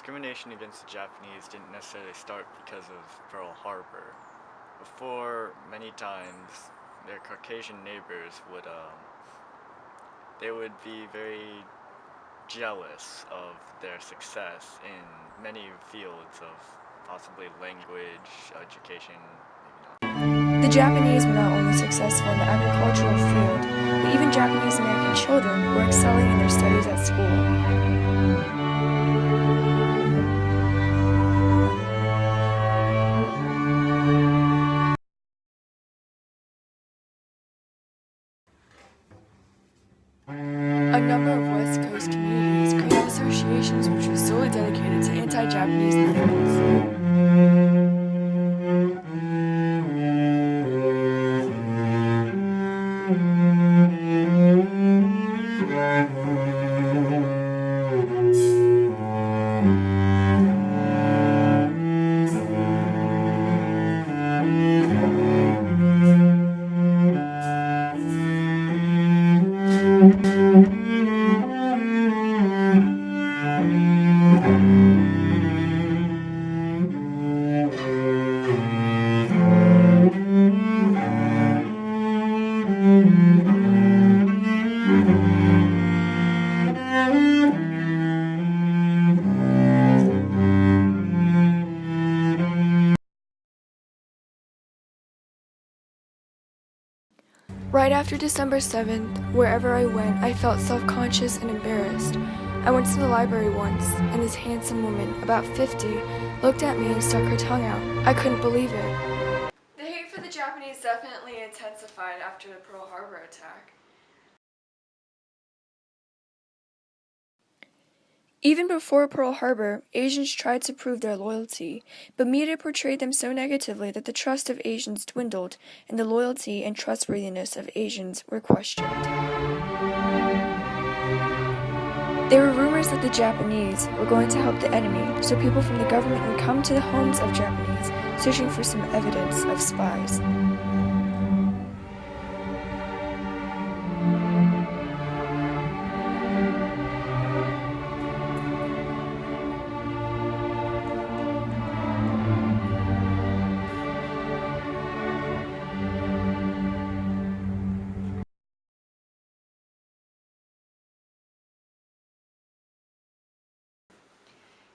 discrimination against the Japanese didn't necessarily start because of Pearl Harbor. Before, many times, their Caucasian neighbors they would be very jealous of their success in many fields of possibly language, education, maybe not. The Japanese were not only successful in the agricultural field, but even Japanese American children were excelling in their studies at school. A number of West Coast communities created associations which were solely dedicated to anti-Japanese movements. Right after December 7th, wherever I went, I felt self-conscious and embarrassed. I went to the library once, and this handsome woman, about 50, looked at me and stuck her tongue out. I couldn't believe it. The hate for the Japanese definitely intensified after the Pearl Harbor attack. Even before Pearl Harbor, Asians tried to prove their loyalty, but media portrayed them so negatively that the trust of Asians dwindled and the loyalty and trustworthiness of Asians were questioned. There were rumors that the Japanese were going to help the enemy, so people from the government would come to the homes of Japanese, searching for some evidence of spies.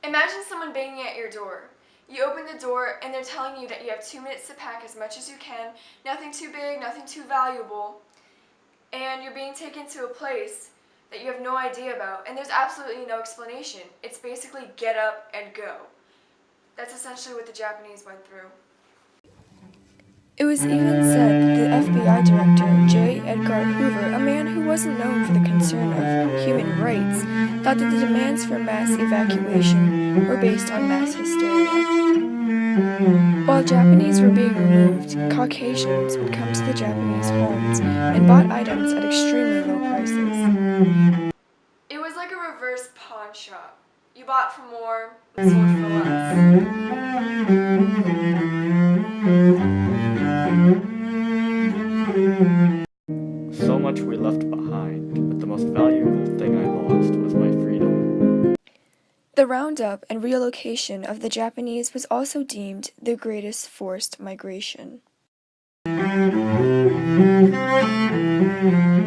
Imagine someone banging at your door. You open the door and they're telling you that you have 2 minutes to pack as much as you can, nothing too big, nothing too valuable, and you're being taken to a place that you have no idea about, and there's absolutely no explanation. It's basically get up and go. That's essentially what the Japanese went through. It was even said that the FBI director, J. Edgar Hoover, a man who wasn't known for the concern of human rights, thought that the demands for mass evacuation were based on mass hysteria. While Japanese were being removed, Caucasians would come to the Japanese homes and bought items at extremely low prices. It was like a reverse pawn shop. You bought for more and sold for less. So much we left behind, but the most valuable thing I lost was my freedom. The roundup and relocation of the Japanese was also deemed the greatest forced migration.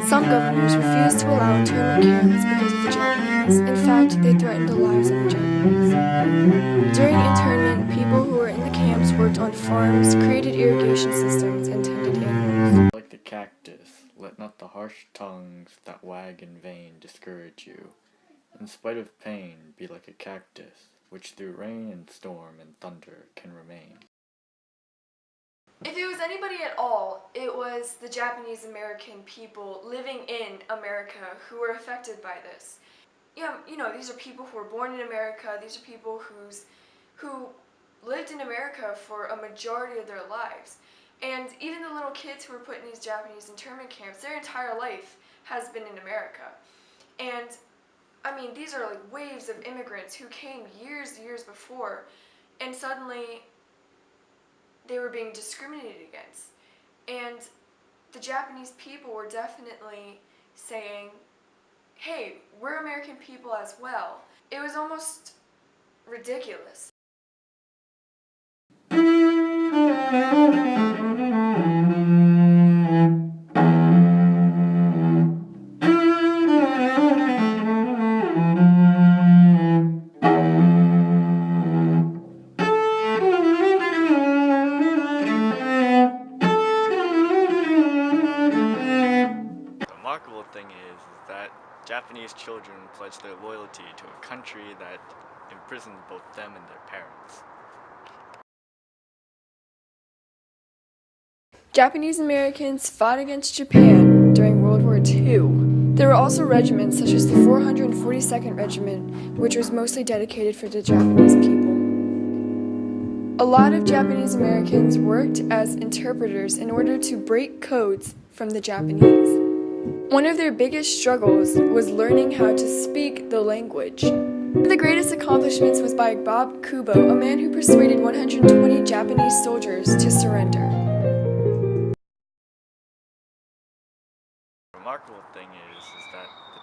Some governors refused to allow internment camps because of the Japanese. In fact, they threatened the lives of the Japanese. During internment, people who were in the camps worked on farms, created irrigation systems, and tended animals. Like the cactus, let not the harsh tongues that wag in vain discourage you. In spite of pain, be like a cactus, which through rain and storm and thunder can remain. If it was anybody at all, it was the Japanese American people living in America who were affected by this. Yeah, you know, these are people who were born in America, these are people who lived in America for a majority of their lives. And even the little kids who were put in these Japanese internment camps, their entire life has been in America. And I mean, these are like waves of immigrants who came years before, and suddenly they were being discriminated against. And the Japanese people were definitely saying, hey, we're American people as well. It was almost ridiculous. The remarkable thing is that Japanese children pledge their loyalty to a country that imprisoned both them and their parents. Japanese Americans fought against Japan during World War II. There were also regiments such as the 442nd Regiment, which was mostly dedicated for the Japanese people. A lot of Japanese Americans worked as interpreters in order to break codes from the Japanese. One of their biggest struggles was learning how to speak the language. One of the greatest accomplishments was by Bob Kubo, a man who persuaded 120 Japanese soldiers to surrender. The remarkable thing is that the